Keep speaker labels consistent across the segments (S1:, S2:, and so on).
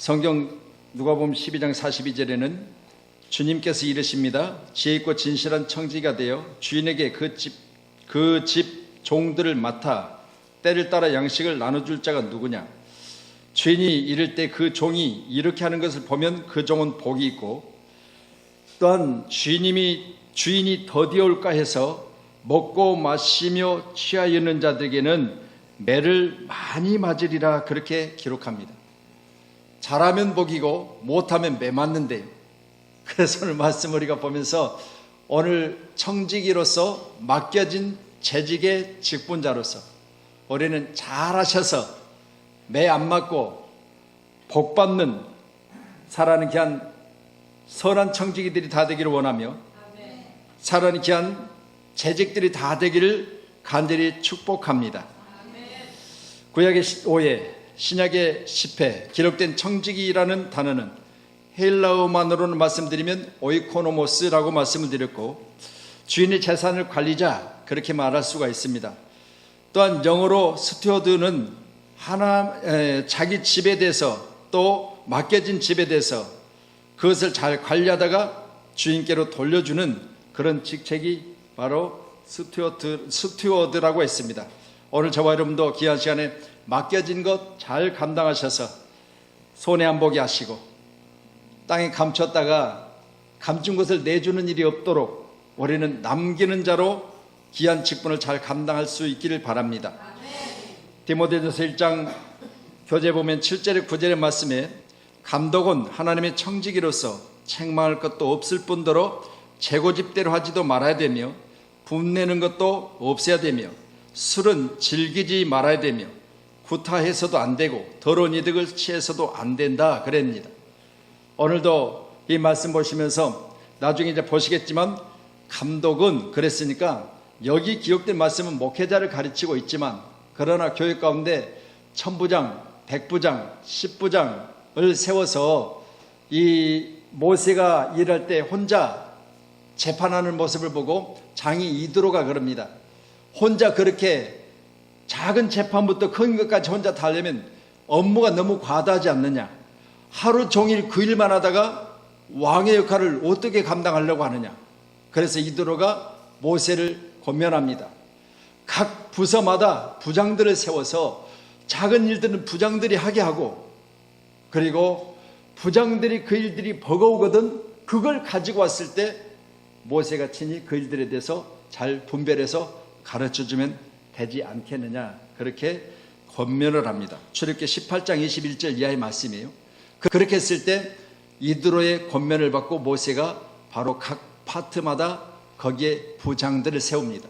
S1: 성경 누가복음 12장 42절에는 주님께서 이르십니다. 지혜 있고 진실한 청지기가 되어 주인에게 그 집 종들을 맡아 때를 따라 양식을 나눠줄 자가 누구냐. 주인이 이를 때 그 종이 이렇게 하는 것을 보면 그 종은 복이 있고, 또한 주인이 더디올까 해서 먹고 마시며 취하였는 자들에게는 매를 많이 맞으리라, 그렇게 기록합니다. 잘하면 복이고 못하면 매 맞는데요. 그래서 오늘 말씀 우리가 보면서 오늘 청지기로서 맡겨진 재직의 직분자로서 우리는 잘하셔서 매 안 맞고 복 받는 살아가는 귀한 선한 청지기들이 다 되기를 원하며, 살아가는 귀한 재직들이 다 되기를 간절히 축복합니다. 구약의 5회, 신약의 10회 기록된 청지기라는 단어는 헬라어만으로는 말씀드리면 오이코노모스라고 말씀을 드렸고, 주인의 재산을 관리자, 그렇게 말할 수가 있습니다. 또한 영어로 스튜어드는 자기 집에 대해서, 또 맡겨진 집에 대해서 그것을 잘 관리하다가 주인께로 돌려주는 그런 직책이 바로 스튜어드라고 했습니다. 오늘 저와 여러분도 귀한 시간에 맡겨진 것 잘 감당하셔서 손해 안 보게 하시고, 땅에 감췄다가 감춘 것을 내주는 일이 없도록 우리는 남기는 자로 귀한 직분을 잘 감당할 수 있기를 바랍니다. 디모데전서 1장 교재 보면 7절에 9절의 말씀에 감독은 하나님의 청지기로서 책망할 것도 없을 뿐더러 재고집대로 하지도 말아야 되며, 분내는 것도 없애야 되며, 술은 즐기지 말아야 되며, 구타해서도 안 되고 더러운 이득을 취해서도 안 된다, 그랬습니다. 오늘도 이 말씀 보시면서 나중에 이제 보시겠지만, 감독은 그랬으니까 여기 기록된 말씀은 목회자를 가르치고 있지만, 그러나 교회 가운데 천부장, 백부장, 십부장을 세워서 이 모세가 일할 때 혼자 재판하는 모습을 보고 장이 이드로가 그럽니다. 혼자 그렇게 작은 재판부터 큰 것까지 혼자 다 하려면 업무가 너무 과다하지 않느냐. 하루 종일 그 일만 하다가 왕의 역할을 어떻게 감당하려고 하느냐. 그래서 이드로가 모세를 권면합니다. 각 부서마다 부장들을 세워서 작은 일들은 부장들이 하게 하고, 그리고 부장들이 그 일들이 버거우거든 그걸 가지고 왔을 때 모세가 친히 그 일들에 대해서 잘 분별해서 가르쳐주면 되지 않겠느냐, 그렇게 권면을 합니다. 출애굽기 18장 21절 이하의 말씀이에요. 그렇게 했을 때 이드로의 권면을 받고 모세가 바로 각 파트마다 거기에 부장들을 세웁니다.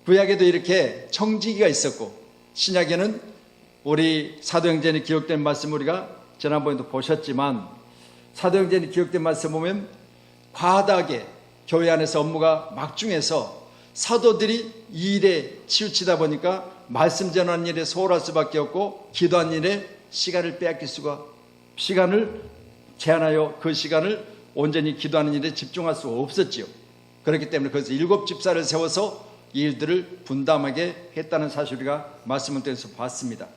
S1: 구약에도 이렇게 청지기가 있었고, 신약에는 우리 사도행전에 기록된 말씀 우리가 지난번에도 보셨지만, 사도행전에 기록된 말씀 보면 과다하게 교회 안에서 업무가 막중해서 사도들이 이 일에 치우치다 보니까 말씀 전하는 일에 소홀할 수밖에 없고, 기도하는 일에 시간을 시간을 제한하여 그 시간을 온전히 기도하는 일에 집중할 수 없었지요. 그렇기 때문에 그래서 7 집사를 세워서 이 일들을 분담하게 했다는 사실 우리가 말씀을 통해서 봤습니다.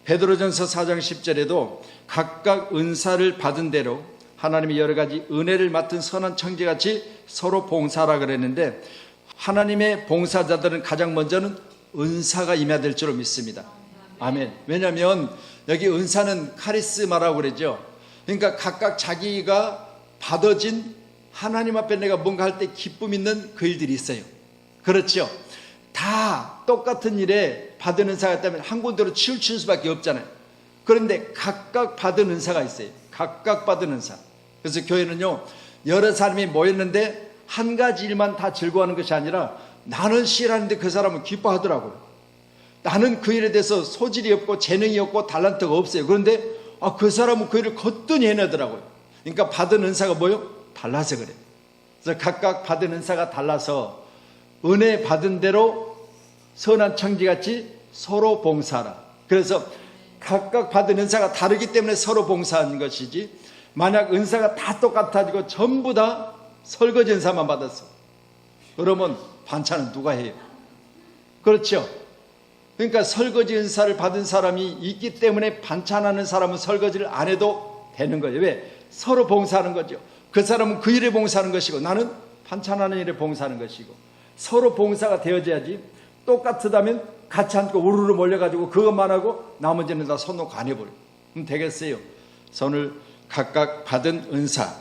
S1: 베드로전서 4장 10절에도 각각 은사를 받은 대로 하나님이 여러 가지 은혜를 맡은 선한 청지같이 서로 봉사하라 그랬는데, 하나님의 봉사자들은 가장 먼저는 은사가 임해야 될 줄로 믿습니다. 아멘. 왜냐하면 여기 은사는 카리스마라고 그러죠. 그러니까 각각 자기가 받아진 하나님 앞에 내가 뭔가 할 때 기쁨 있는 그 일들이 있어요. 그렇죠. 다 똑같은 일에 받은 은사가 있다면 한 군데로 치우칠 수밖에 없잖아요. 그런데 각각 받은 은사가 있어요. 각각 받은 은사. 그래서 교회는요, 여러 사람이 모였는데 한 가지 일만 다 즐거워하는 것이 아니라, 나는 시일하는데 그 사람은 기뻐하더라고요. 나는 그 일에 대해서 소질이 없고 재능이 없고 달란트가 없어요. 그런데 그 사람은 그 일을 거뜬히 해내더라고요. 그러니까 받은 은사가 뭐요? 달라서 그래요. 그래서 각각 받은 은사가 달라서 은혜 받은 대로 선한 청지같이 서로 봉사하라. 그래서 각각 받은 은사가 다르기 때문에 서로 봉사하는 것이지, 만약 은사가 다 똑같아지고 전부 다 설거지 은사만 받았어, 그러면 반찬은 누가 해요? 그렇죠. 그러니까 설거지 은사를 받은 사람이 있기 때문에 반찬하는 사람은 설거지를 안 해도 되는 거예요. 왜? 서로 봉사하는 거죠. 그 사람은 그 일에 봉사하는 것이고 나는 반찬하는 일에 봉사하는 것이고 서로 봉사가 되어져야지. 똑같다면 같이 앉고 우르르 몰려가지고 그것만 하고 나머지는 다 손 놓고 안 해버려. 그럼 되겠어요? 손을 각각 받은 은사,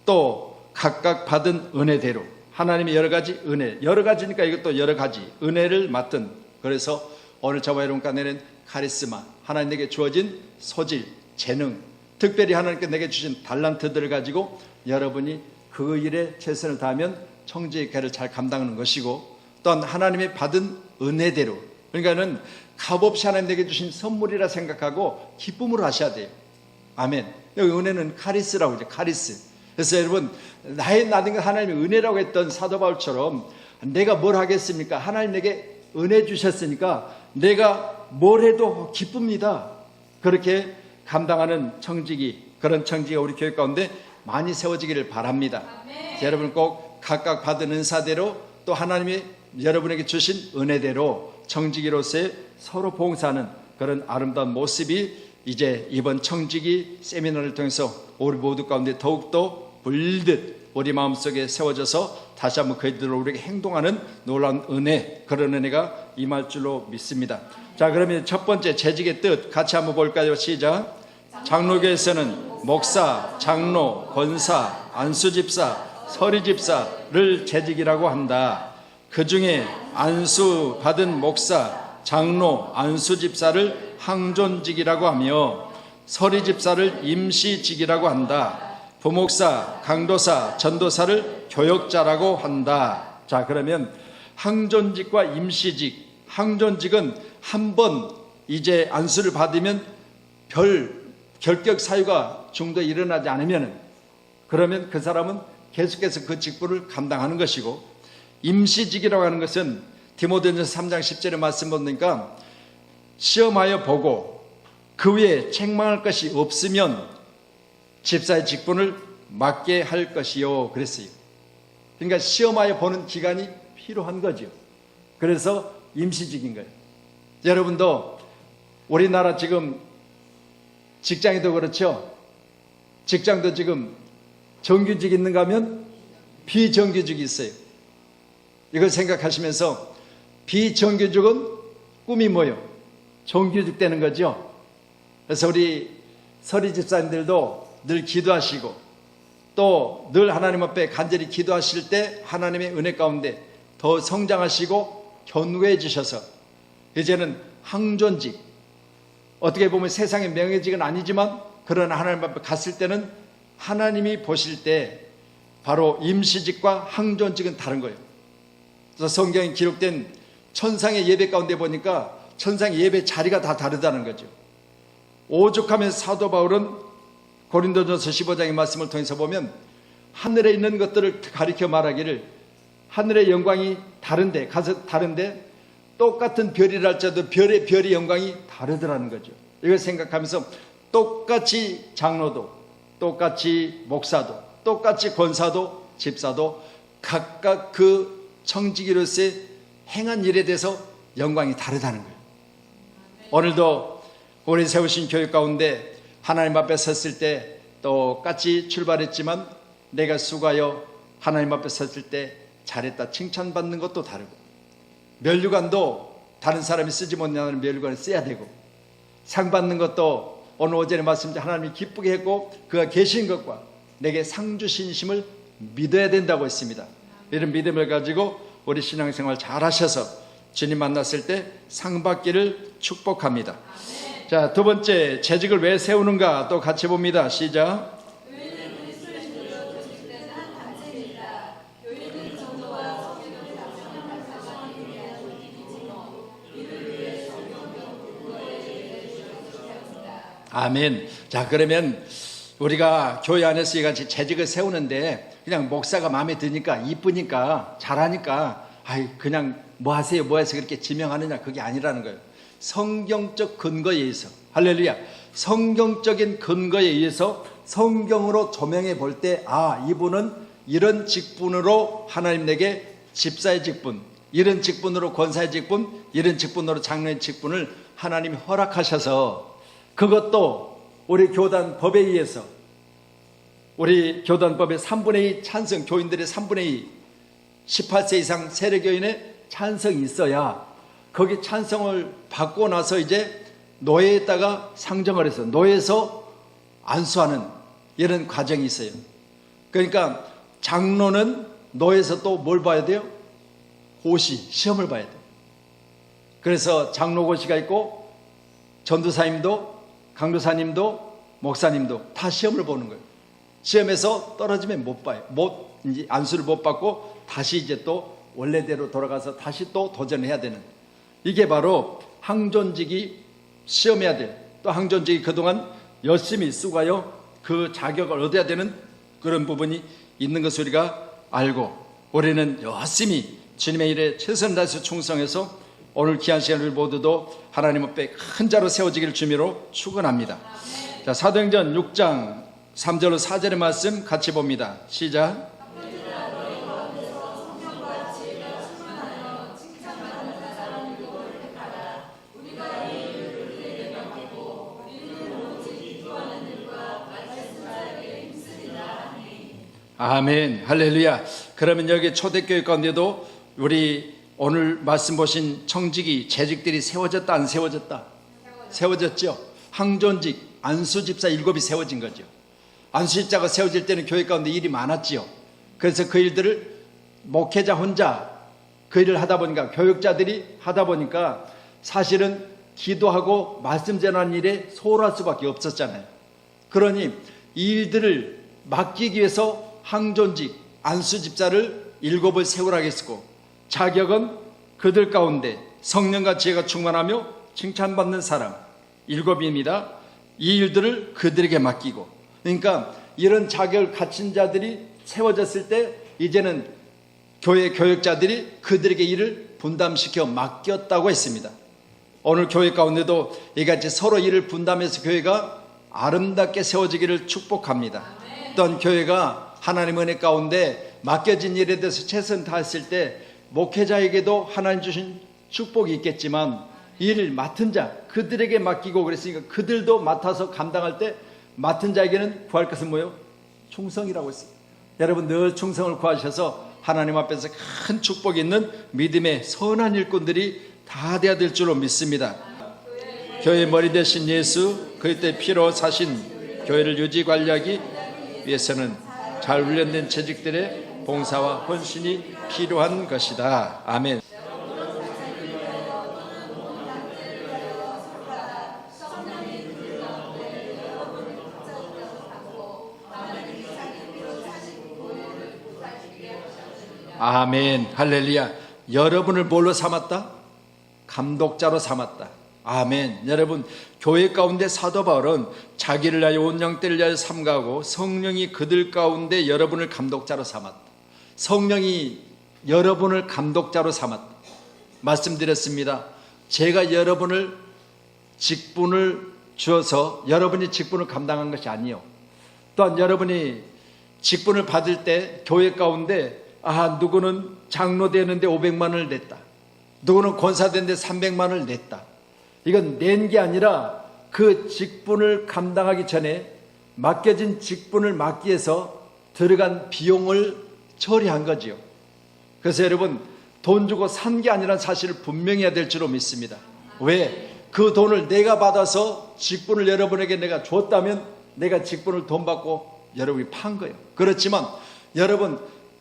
S1: 또 각각 받은 은혜대로 하나님의 여러 가지 은혜, 여러 가지니까 이것도 여러 가지 은혜를 맡은, 그래서 오늘 저와 여러분과 내는 카리스마, 하나님 내게 주어진 소질, 재능, 특별히 하나님께 내게 주신 달란트들을 가지고 여러분이 그 일에 최선을 다하면 청지의 궤를 잘 감당하는 것이고, 또한 하나님의 받은 은혜대로, 그러니까는 값없이 하나님 내게 주신 선물이라 생각하고 기쁨으로 하셔야 돼요. 아멘. 여기 은혜는 카리스라고 하죠. 카리스. 그래서 여러분, 나의 나된 것 하나님의 은혜라고 했던 사도 바울처럼 내가 뭘 하겠습니까? 하나님 내게 은혜 주셨으니까 내가 뭘 해도 기쁩니다. 그렇게 감당하는 청지기, 그런 청지기가 우리 교회 가운데 많이 세워지기를 바랍니다. 여러분 꼭 각각 받은 은사대로 또 하나님이 여러분에게 주신 은혜대로 청지기로서의 서로 봉사하는 그런 아름다운 모습이 이제 이번 청지기 세미나를 통해서 우리 모두 가운데 더욱더 불듯 우리 마음속에 세워져서 다시 한번 그들로 우리에게 행동하는 놀라운 은혜, 그런 은혜가 임할 줄로 믿습니다. 자, 그러면 첫 번째 재직의 뜻 같이 한번 볼까요? 시작. 장로교에서는 목사, 장로, 권사, 안수집사, 서리집사를 재직이라고 한다. 그 중에 안수 받은 목사, 장로, 안수집사를 항존직이라고 하며 서리집사를 임시직이라고 한다. 부목사, 강도사, 전도사를 교역자라고 한다. 자, 그러면 항존직과 임시직, 항존직은 한 번 이제 안수를 받으면 별 결격 사유가 중도에 일어나지 않으면 그러면 그 사람은 계속해서 그 직분을 감당하는 것이고, 임시직이라고 하는 것은 디모데전서 3장 10절의 말씀 보니까 시험하여 보고 그 위에 책망할 것이 없으면 집사의 직분을 맡게 할 것이요 그랬어요. 그러니까 시험하여 보는 기간이 필요한 거죠. 그래서 임시직인 거예요. 여러분도 우리나라 지금 직장에도 그렇죠. 직장도 지금 정규직 있는가 하면 비정규직이 있어요. 이걸 생각하시면서 비정규직은 꿈이 뭐예요? 정규직 되는 거죠. 그래서 우리 서리 집사님들도 늘 기도하시고 또 늘 하나님 앞에 간절히 기도하실 때 하나님의 은혜 가운데 더 성장하시고 견고해지셔서 이제는 항존직, 어떻게 보면 세상의 명예직은 아니지만 그러나 하나님 앞에 갔을 때는 하나님이 보실 때 바로 임시직과 항존직은 다른 거예요. 그래서 성경에 기록된 천상의 예배 가운데 보니까 천상의 예배 자리가 다 다르다는 거죠. 오죽하면 사도 바울은 고린도전서 15장의 말씀을 통해서 보면 하늘에 있는 것들을 가리켜 말하기를 하늘의 영광이 다른데 가서 다른데 똑같은 별이라 할지라도 별의 영광이 다르더라는 거죠. 이걸 생각하면서 똑같이 장로도 똑같이 목사도 똑같이 권사도 집사도 각각 그 청지기로서의 행한 일에 대해서 영광이 다르다는 거예요. 오늘도 우리 세우신 교육 가운데 하나님 앞에 섰을 때 똑같이 출발했지만 내가 수고하여 하나님 앞에 섰을 때 잘했다 칭찬받는 것도 다르고, 면류관도 다른 사람이 쓰지 못하는 면류관을 써야 되고, 상 받는 것도 오늘 오전에 말씀드린 하나님이 기쁘게 했고 그가 계신 것과 내게 상 주신 심을 믿어야 된다고 했습니다. 이런 믿음을 가지고 우리 신앙생활 잘 하셔서 주님 만났을 때 상 받기를 축복합니다. 자, 두 번째 재직을 왜 세우는가 또 같이 봅니다. 시작. 아멘. 자, 그러면 우리가 교회 안에서 이같이 재직을 세우는데 그냥 목사가 마음에 드니까 이쁘니까 잘하니까 그냥 뭐 하세요 뭐 해서 그렇게 지명하느냐, 그게 아니라는 거예요. 성경적 근거에 의해서, 할렐루야, 성경적인 근거에 의해서 성경으로 조명해 볼 때 이분은 이런 직분으로 하나님 내게 집사의 직분, 이런 직분으로 권사의 직분, 이런 직분으로 장로의 직분을 하나님이 허락하셔서 그것도 우리 교단법에 의해서 우리 교단법의 3분의 2 찬성, 교인들의 3분의 2 18세 이상 세례교인의 찬성이 있어야 거기 찬성을 받고 나서 이제 노예에다가 상정을 해서 노예에서 안수하는 이런 과정이 있어요. 그러니까 장로는 노예에서 또 뭘 봐야 돼요? 고시, 시험을 봐야 돼요. 그래서 장로고시가 있고 전도사님도 강도사님도 목사님도 다 시험을 보는 거예요. 시험에서 떨어지면 못 봐요. 이제 안수를 못 받고 다시 이제 또 원래대로 돌아가서 다시 또 도전해야 되는, 이게 바로 항존직이 시험해야 될, 또 항존직이 그동안 열심히 쓰고요 그 자격을 얻어야 되는 그런 부분이 있는 것을 우리가 알고, 우리는 열심히 주님의 일에 최선을 다해서 충성해서 오늘 귀한 시간을 모두도 하나님 앞에 큰 자로 세워지기를 주미로 축원합니다. 자, 사도행전 6장 3절로 4절의 말씀 같이 봅니다. 시작. 아멘, 할렐루야. 그러면 여기 초대교회 가운데도 우리 오늘 말씀 보신 청직이 재직들이 세워졌다 안 세워졌다? 세워졌죠. 항존직 안수집사 7이 세워진 거죠. 안수집사가 세워질 때는 교회 가운데 일이 많았지요. 그래서 그 일들을 목회자 혼자 그 일을 하다 보니까, 교육자들이 하다 보니까 사실은 기도하고 말씀 전하는 일에 소홀할 수밖에 없었잖아요. 그러니 이 일들을 맡기기 위해서 항존직 안수집사를 7을 세우라고 했고, 자격은 그들 가운데 성령과 지혜가 충만하며 칭찬받는 사람 7입니다. 이 일들을 그들에게 맡기고, 그러니까 이런 자격을 갖춘 자들이 세워졌을 때 이제는 교회 교역자들이 그들에게 일을 분담시켜 맡겼다고 했습니다. 오늘 교회 가운데도 이같이 서로 일을 분담해서 교회가 아름답게 세워지기를 축복합니다. 어떤 교회가 하나님 은혜 가운데 맡겨진 일에 대해서 최선 다했을 때 목회자에게도 하나님 주신 축복이 있겠지만, 일을 맡은 자 그들에게 맡기고 그랬으니까 그들도 맡아서 감당할 때 맡은 자에게는 구할 것은 뭐예요? 충성이라고 했어요. 여러분 늘 충성을 구하셔서 하나님 앞에서 큰 축복이 있는 믿음의 선한 일꾼들이 다 되어야 될 줄로 믿습니다. 교회의 머리 되신 예수, 그때 피로 사신 교회를 유지 관리하기 위해서는 잘 훈련된 재직들의 봉사와 헌신이 필요한 것이다. 아멘. 아멘, 할렐루야. 여러분을 뭘로 삼았다? 감독자로 삼았다. 아멘. 여러분, 교회 가운데 사도 바울은 자기를 위하여 온 영떼를 위하여 삼가고 성령이 그들 가운데 여러분을 감독자로 삼았다. 성령이 여러분을 감독자로 삼았다. 말씀드렸습니다. 제가 여러분을 직분을 주어서 여러분이 직분을 감당한 것이 아니요, 또한 여러분이 직분을 받을 때 교회 가운데 누구는 장로 되는데 500만 원을 냈다, 누구는 권사 되는데 300만 원을 냈다, 이건 낸 게 아니라 그 직분을 감당하기 전에 맡겨진 직분을 맡기 위해서 들어간 비용을 처리한 거지요. 그래서 여러분, 돈 주고 산 게 아니라는 사실을 분명히 해야 될 줄로 믿습니다. 왜? 그 돈을 내가 받아서 직분을 여러분에게 내가 줬다면 내가 직분을 돈 받고 여러분이 판 거예요. 그렇지만 여러분,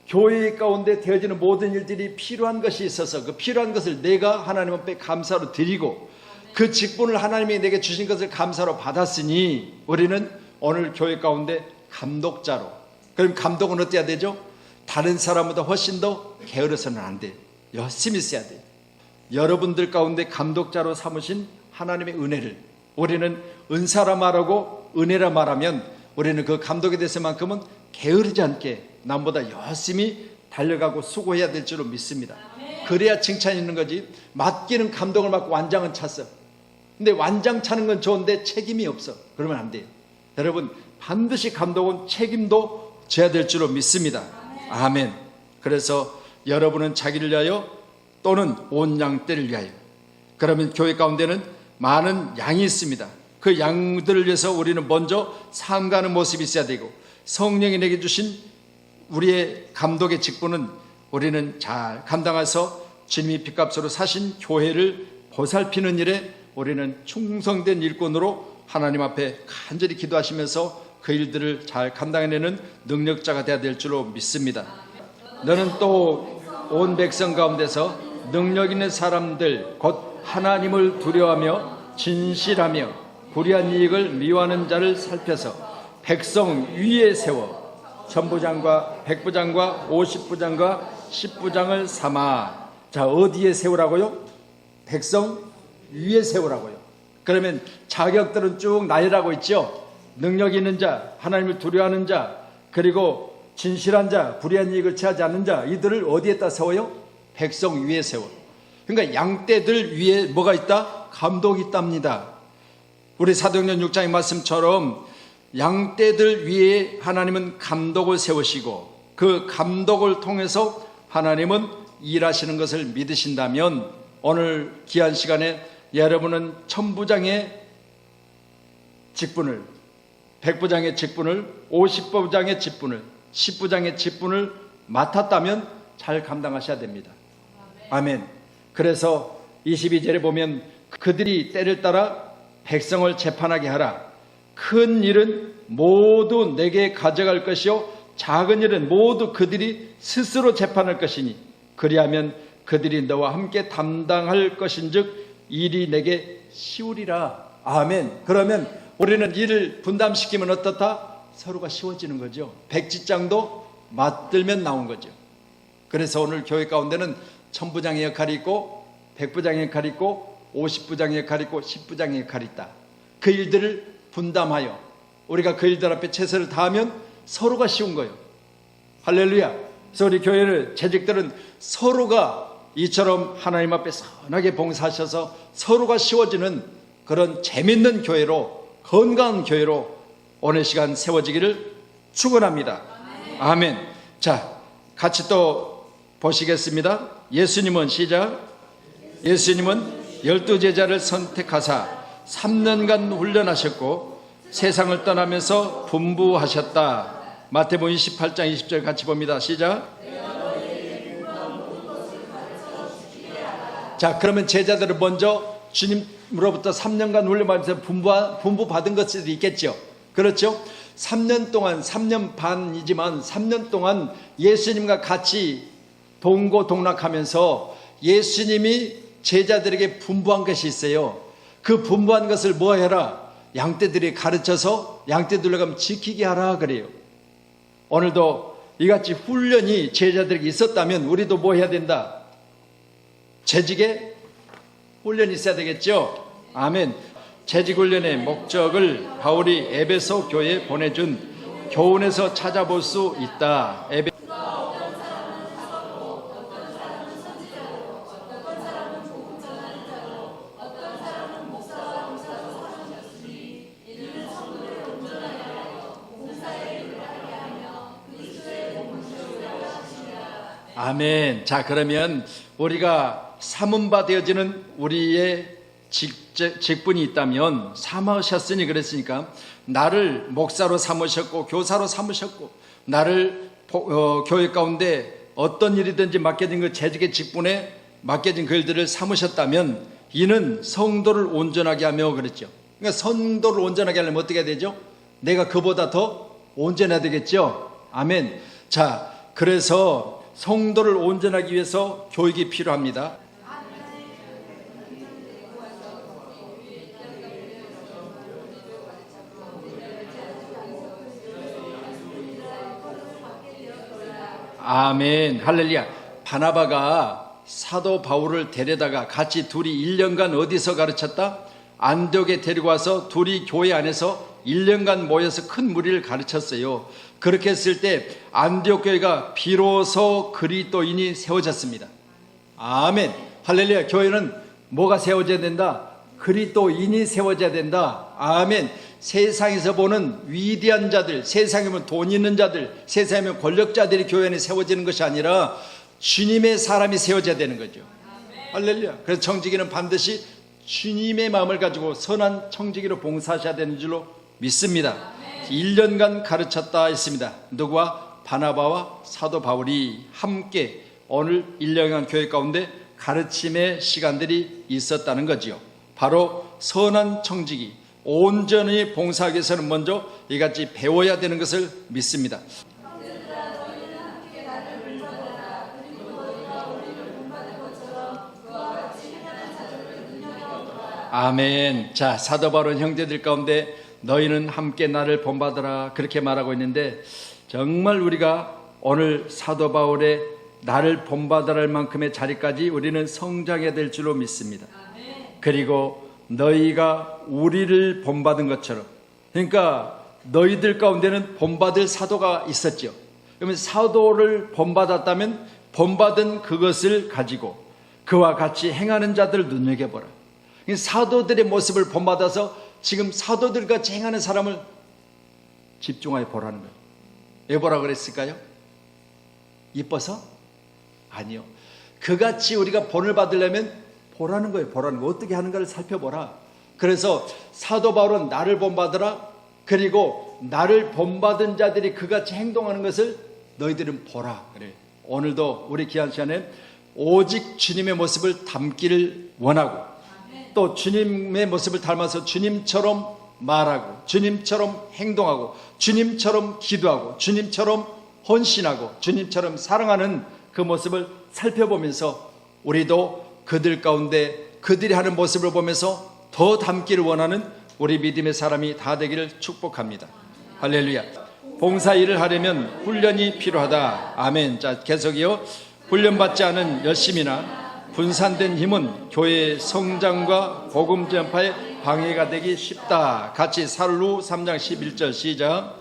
S1: 교회 가운데 되어지는 모든 일들이 필요한 것이 있어서 그 필요한 것을 내가 하나님 앞에 감사로 드리고 그 직분을 하나님이 내게 주신 것을 감사로 받았으니 우리는 오늘 교회 가운데 감독자로, 그럼 감독은 어때야 되죠? 다른 사람보다 훨씬 더 게으르서는 안 돼요. 열심히 써야 돼요. 여러분들 가운데 감독자로 삼으신 하나님의 은혜를 우리는 은사라 말하고 은혜라 말하면 우리는 그 감독에 대해서만큼은 게으르지 않게 남보다 열심히 달려가고 수고해야 될 줄로 믿습니다. 그래야 칭찬이 있는 거지. 맡기는 감독을 맡고 완장은 찼어. 근데 완장 차는 건 좋은데 책임이 없어. 그러면 안 돼요. 여러분, 반드시 감독은 책임도 져야 될 줄로 믿습니다. 아멘. 그래서 여러분은 자기를 위하여 또는 온 양떼를 위하여. 그러면 교회 가운데는 많은 양이 있습니다. 그 양들을 위해서 우리는 먼저 삼가하는 모습이 있어야 되고, 성령이 내게 주신 우리의 감독의 직분은 우리는 잘 감당해서 주님이 핏값으로 사신 교회를 보살피는 일에 우리는 충성된 일꾼으로 하나님 앞에 간절히 기도하시면서 그 일들을 잘 감당해내는 능력자가 되어야 될 줄로 믿습니다. 너는 또 온 백성 가운데서 능력 있는 사람들 곧 하나님을 두려워하며 진실하며 불의한 이익을 미워하는 자를 살펴서 백성 위에 세워 천부장과 백부장과 50부장과 10부장을 삼아. 자, 어디에 세우라고요? 백성 위에 세우라고요. 그러면 자격들은 쭉 나열하고 있죠. 능력 있는 자, 하나님을 두려워하는 자, 그리고 진실한 자, 불의한 이익을 취하지 않는 자, 이들을 어디에다 세워요? 백성 위에 세워. 그러니까 양떼들 위에 뭐가 있다? 감독이 있답니다. 우리 사도행전 6장의 말씀처럼 양떼들 위에 하나님은 감독을 세우시고, 그 감독을 통해서 하나님은 일하시는 것을 믿으신다면 오늘 귀한 시간에 여러분은 천부장의 직분을, 백부장의 직분을, 50부장의 직분을, 10부장의 직분을 맡았다면 잘 감당하셔야 됩니다. 아멘. 그래서 22절에 보면 그들이 때를 따라 백성을 재판하게 하라. 큰 일은 모두 내게 가져갈 것이요 작은 일은 모두 그들이 스스로 재판할 것이니 그리하면 그들이 너와 함께 담당할 것인즉 일이 내게 쉬우리라. 아멘. 그러면 우리는 일을 분담시키면 어떻다? 서로가 쉬워지는 거죠. 백지장도 맞들면 나온 거죠. 그래서 오늘 교회 가운데는 천부장의 역할이 있고 백부장의 역할이 있고 50부장의 역할이 있고 10부장의 역할이 있다. 그 일들을 분담하여 우리가 그 일들 앞에 최선을 다하면 서로가 쉬운 거예요. 할렐루야. 그래서 우리 교회를 재직들은 서로가 이처럼 하나님 앞에 선하게 봉사하셔서 서로가 쉬워지는 그런 재밌는 교회로, 건강한 교회로 오늘 시간 세워지기를 축원합니다. 아멘. 자, 같이 또 보시겠습니다. 예수님은 시작. 예수님은 12제자를 선택하사 3년간 훈련하셨고 세상을 떠나면서 분부하셨다. 마태복음 28장 20절 같이 봅니다. 시작. 자, 그러면 제자들은 먼저 주님으로부터 3년간 훈련받으면서 분부 받은 것들이 있겠죠. 그렇죠? 3년 동안, 3년 반이지만 3년 동안 예수님과 같이 동고동락하면서 예수님이 제자들에게 분부한 것이 있어요. 그 분부한 것을 뭐 해라? 양떼들이 가르쳐서 양떼들로 가면 지키게 하라 그래요. 오늘도 이같이 훈련이 제자들에게 있었다면 우리도 뭐 해야 된다? 재직에 훈련이 있어야 되겠죠? 아멘. 재직훈련의 목적을 바울이 에베소 교회에 보내준 교훈에서 찾아볼 수 있다. 아멘. 자, 그러면 우리가 삼은바 되어지는 우리의 직분이 있다면 삼으셨으니 그랬으니까 나를 목사로 삼으셨고 교사로 삼으셨고 나를 교회 가운데 어떤 일이든지 맡겨진 그 재직의 직분에 맡겨진 그 일들을 삼으셨다면 이는 성도를 온전하게 하며 그랬죠. 그러니까 성도를 온전하게 하려면 어떻게 해야 되죠? 내가 그보다 더 온전해야 되겠죠. 아멘. 자, 그래서 성도를 온전하기 위해서 교육이 필요합니다. 아멘. 할렐루야. 바나바가 사도 바울을 데려다가 같이 둘이 1년간 어디서 가르쳤다? 안디옥에 데리고 와서 둘이 교회 안에서 1년간 모여서 큰 무리를 가르쳤어요. 그렇게 했을 때 안디옥 교회가 비로소 그리스도인이 세워졌습니다. 아멘. 할렐루야. 교회는 뭐가 세워져야 된다? 그리스도인이 세워져야 된다. 아멘. 세상에서 보는 위대한 자들, 세상에 보면 돈 있는 자들, 세상에 보면 권력자들이 교회 안에 세워지는 것이 아니라 주님의 사람이 세워져야 되는 거죠. 할렐루야. 그래서 청지기는 반드시 주님의 마음을 가지고 선한 청지기로 봉사하셔야 되는 줄로 믿습니다. 1년간 가르쳤다 했습니다. 누구와? 바나바와 사도 바울이 함께 오늘 1년간 교회 가운데 가르침의 시간들이 있었다는 거지요. 바로 선한 청지기, 온전히 봉사하기 위해서는 먼저 이같이 배워야 되는 것을 믿습니다. 아멘. 자, 사도 바울은 형제들 가운데 너희는 함께 나를 본받으라 그렇게 말하고 있는데, 정말 우리가 오늘 사도 바울의 나를 본받으라 할 만큼의 자리까지 우리는 성장해야 될 줄로 믿습니다. 그리고 너희가 우리를 본받은 것처럼, 그러니까 너희들 가운데는 본받을 사도가 있었죠. 그러면 사도를 본받았다면 본받은 그것을 가지고 그와 같이 행하는 자들을 눈여겨보라. 사도들의 모습을 본받아서 지금 사도들 같이 행하는 사람을 집중하여 보라는 거예요. 왜 보라 그랬을까요? 이뻐서? 아니요. 그같이 우리가 본을 받으려면 보라는 거예요. 보라는 거. 어떻게 하는가를 살펴보라. 그래서 사도 바울은 나를 본받으라. 그리고 나를 본받은 자들이 그같이 행동하는 것을 너희들은 보라. 그래. 오늘도 우리 귀한 시간에 오직 주님의 모습을 담기를 원하고, 또 주님의 모습을 닮아서 주님처럼 말하고, 주님처럼 행동하고, 주님처럼 기도하고, 주님처럼 헌신하고, 주님처럼 사랑하는 그 모습을 살펴보면서 우리도 그들 가운데 그들이 하는 모습을 보면서 더 닮기를 원하는 우리 믿음의 사람이 다 되기를 축복합니다. 할렐루야. 봉사 일을 하려면 훈련이 필요하다. 아멘. 자, 계속이요. 훈련받지 않은 열심이나 분산된 힘은 교회의 성장과 복음 전파에 방해가 되기 쉽다. 같이 살루 3장 11절 시작.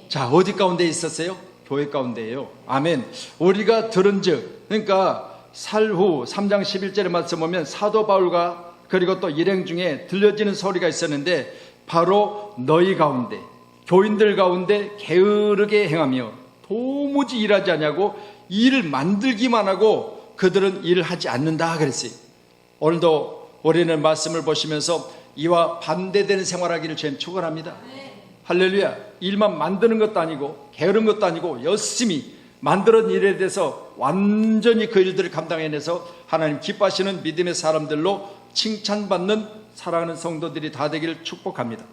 S1: 자, 어디 가운데 있었어요? 교회 가운데예요. 아멘. 우리가 들은즉, 그러니까 살후 3장 11절의 말씀 보면 사도 바울과 그리고 또 일행 중에 들려지는 소리가 있었는데, 바로 너희 가운데, 교인들 가운데 게으르게 행하며 도무지 일하지 않냐고 일을 만들기만 하고 그들은 일을 하지 않는다 그랬어요. 오늘도 우리는 말씀을 보시면서 이와 반대되는 생활하기를 주님 축원합니다. 할렐루야. 일만 만드는 것도 아니고 게으른 것도 아니고 열심히 만드는 일에 대해서 완전히 그 일들을 감당해내서 하나님 기뻐하시는 믿음의 사람들로 칭찬받는 사랑하는 성도들이 다 되기를 축복합니다.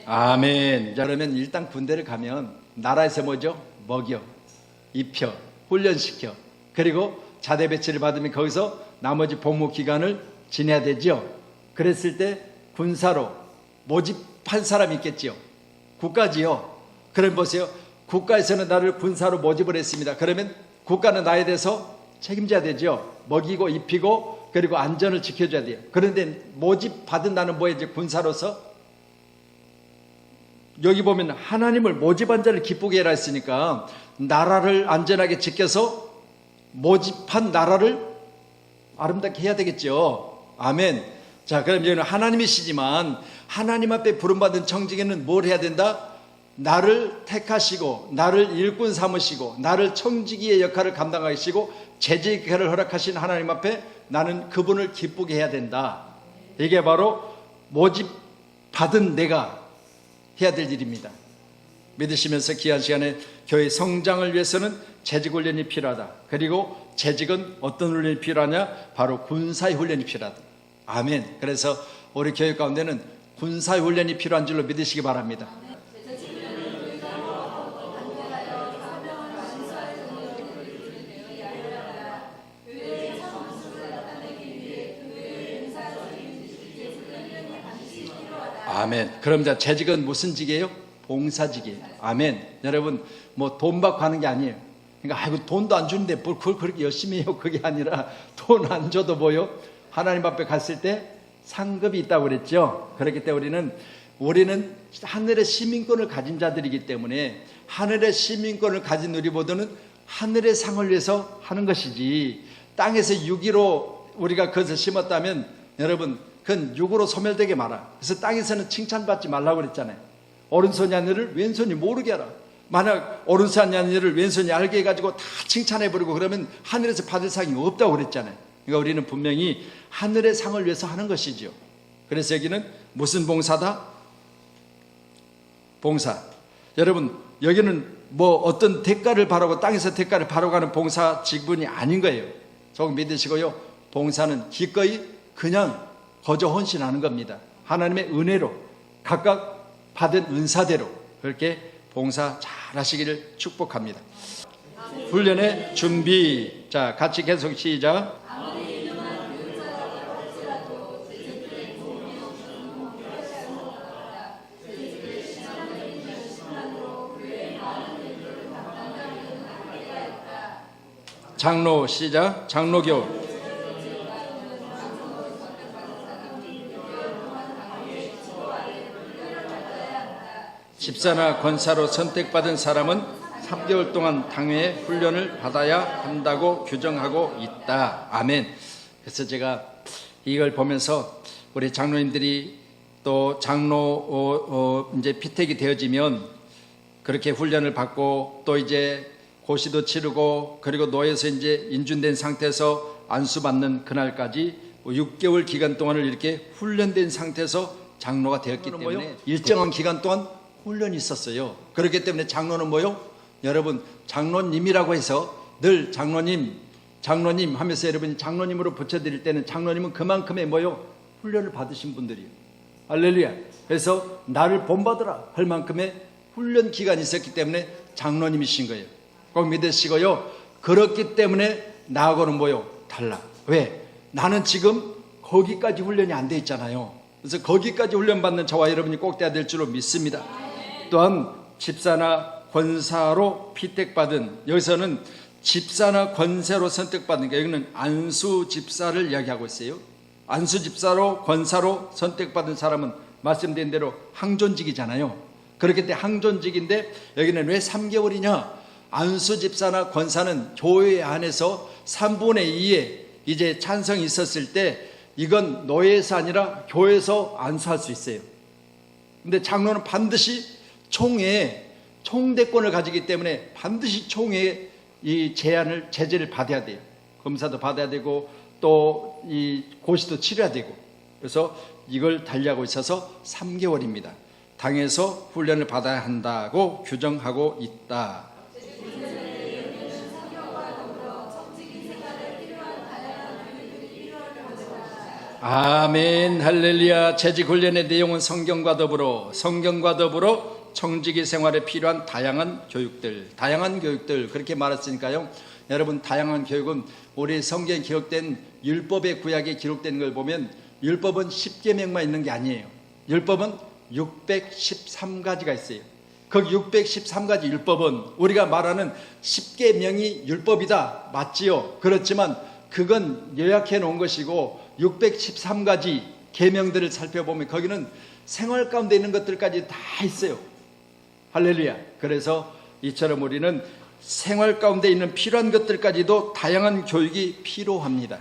S1: 아멘. 자, 그러면 일단 군대를 가면 나라에서 뭐죠? 먹여, 입혀, 훈련시켜, 그리고 자대 배치를 받으면 거기서 나머지 복무 기간을 지내야 되죠. 그랬을 때 군사로 모집한 사람이 있겠죠. 국가지요. 그럼 보세요. 국가에서는 나를 군사로 모집을 했습니다. 그러면 국가는 나에 대해서 책임져야 되죠. 먹이고 입히고 그리고 안전을 지켜줘야 돼요. 그런데 모집받은 나는 뭐예요? 이제 군사로서 여기 보면 하나님을 모집한 자를 기쁘게 해라 했으니까 나라를 안전하게 지켜서 모집한 나라를 아름답게 해야 되겠죠. 아멘. 자, 그럼 여기는 하나님이시지만 하나님 앞에 부름받은 청지기는 뭘 해야 된다? 나를 택하시고 나를 일꾼 삼으시고 나를 청지기의 역할을 감당하시고 재직을 허락하신 하나님 앞에 나는 그분을 기쁘게 해야 된다. 이게 바로 모집받은 내가 해야 될 일입니다. 믿으시면서 귀한 시간에 교회 성장을 위해서는 재직 훈련이 필요하다. 그리고 재직은 어떤 훈련이 필요하냐? 바로 군사의 훈련이 필요하다. 아멘. 그래서 우리 교회 가운데는 군사의 훈련이 필요한 줄로 믿으시기 바랍니다. 아멘. 그럼 자, 재직은 무슨 직이에요? 봉사직이에요. 아멘. 여러분 뭐 돈 받고 하는 게 아니에요. 그러니까 아이고 돈도 안 주는데 뭘 그걸 그렇게 열심히 해요. 그게 아니라 돈 안 줘도 뭐요? 하나님 앞에 갔을 때 상급이 있다고 그랬죠. 그렇기 때문에 우리는 하늘의 시민권을 가진 자들이기 때문에 하늘의 시민권을 가진 우리 모두는 하늘의 상을 위해서 하는 것이지, 땅에서 유기로 우리가 그것을 심었다면 여러분 그건 육으로 소멸되게 말아. 그래서 땅에서는 칭찬받지 말라고 그랬잖아요. 오른손이 하늘을 왼손이 모르게 하라. 만약 오른손이 하늘을 왼손이 알게 해가지고 다 칭찬해버리고 그러면 하늘에서 받을 상이 없다고 그랬잖아요. 그러니까 우리는 분명히 하늘의 상을 위해서 하는 것이죠. 그래서 여기는 무슨 봉사다? 봉사. 여러분 여기는 뭐 어떤 대가를 바라고 땅에서 대가를 바라고 하는 봉사 직분이 아닌 거예요. 조금 믿으시고요. 봉사는 기꺼이 그냥 거저 헌신하는 겁니다. 하나님의 은혜로 각각 받은 은사대로 그렇게 봉사 잘 하시기를 축복합니다. 훈련의 준비. 자, 같이 계속 시작. 장로 시작. 장로교. 집사나 권사로 선택받은 사람은 3개월 동안 당회의 훈련을 받아야 한다고 규정하고 있다. 아멘. 그래서 제가 이걸 보면서 우리 장로님들이 또 장로 이제 피택이 되어지면 그렇게 훈련을 받고 또 이제 고시도 치르고 그리고 노예에서 이제 인준된 상태에서 안수받는 그날까지 6개월 기간 동안을 이렇게 훈련된 상태에서 장로가 되었기 때문에 일정한 기간 동안 훈련이 있었어요. 그렇기 때문에 장로는 뭐요? 여러분 장로님이라고 해서 늘 장로님 하면서 여러분이 장로님으로 붙여드릴 때는 장로님은 그만큼의 뭐요? 훈련을 받으신 분들이에요. 할렐루야. 그래서 나를 본받으라 할 만큼의 훈련 기간이 있었기 때문에 장로님이신 거예요. 꼭 믿으시고요. 그렇기 때문에 나하고는 뭐요? 달라. 왜? 나는 지금 거기까지 훈련이 안 돼 있잖아요. 그래서 거기까지 훈련받는 저와 여러분이 꼭 돼야 될 줄로 믿습니다. 또한 집사나 권사로 피택받은, 여기서는 집사나 권사로 선택받은 게 여기는 안수 집사를 이야기하고 있어요. 안수 집사로 권사로 선택받은 사람은 말씀드린 대로 항존직이잖아요. 그렇기 때문에 항존직인데 여기는 왜 3개월이냐? 안수 집사나 권사는 교회 안에서 3분의 2에 이제 찬성이 있었을 때 이건 노예에서 아니라 교회에서 안수할 수 있어요. 근데 장로는 반드시 총대권을 가지기 때문에 반드시 총회 이 제재를 받아야 돼요. 검사도 받아야 되고 또 이 고시도 치러야 되고, 그래서 이걸 달리하고 있어서 3개월입니다. 당에서 훈련을 받아야 한다고 규정하고 있다. 아멘. 할렐루야. 재직 훈련의 내용은 성경과 더불어 청지기 생활에 필요한 다양한 교육들 그렇게 말했으니까요. 여러분 다양한 교육은 우리 성경에 기록된 율법의 구약에 기록된 걸 보면 율법은 10계명만 있는 게 아니에요. 율법은 613가지가 있어요. 그 613가지 율법은 우리가 말하는 10계명이 율법이다 맞지요? 그렇지만 그건 요약해 놓은 것이고 613가지 계명들을 살펴보면 거기는 생활 가운데 있는 것들까지 다 있어요. 할렐루야. 그래서 이처럼 우리는 생활 가운데 있는 필요한 것들까지도 다양한 교육이 필요합니다.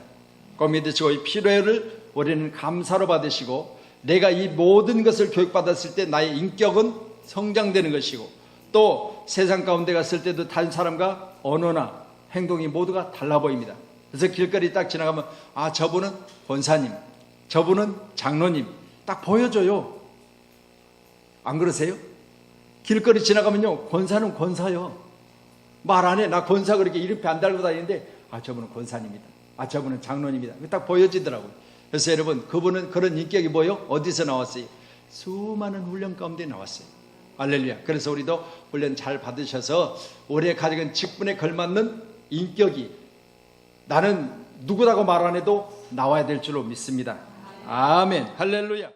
S1: 꼭 믿으시고 이 필요를 우리는 감사로 받으시고, 내가 이 모든 것을 교육받았을 때 나의 인격은 성장되는 것이고, 또 세상 가운데 갔을 때도 다른 사람과 언어나 행동이 모두가 달라 보입니다. 그래서 길거리 딱 지나가면 아, 저분은 권사님, 저분은 장로님 딱 보여줘요. 안 그러세요? 길거리 지나가면요, 권사는 권사요. 말 안 해. 나 권사 그렇게 이름표 안 달고 다니는데 아, 저분은 권사님이다. 아, 저분은 장로님이다. 딱 보여지더라고요. 그래서 여러분, 그분은 그런 인격이 뭐요? 어디서 나왔어요? 수많은 훈련 가운데 나왔어요. 할렐루야. 그래서 우리도 훈련 잘 받으셔서 우리의 가진 직분에 걸맞는 인격이 나는 누구라고 말 안 해도 나와야 될 줄로 믿습니다. 아멘. 할렐루야.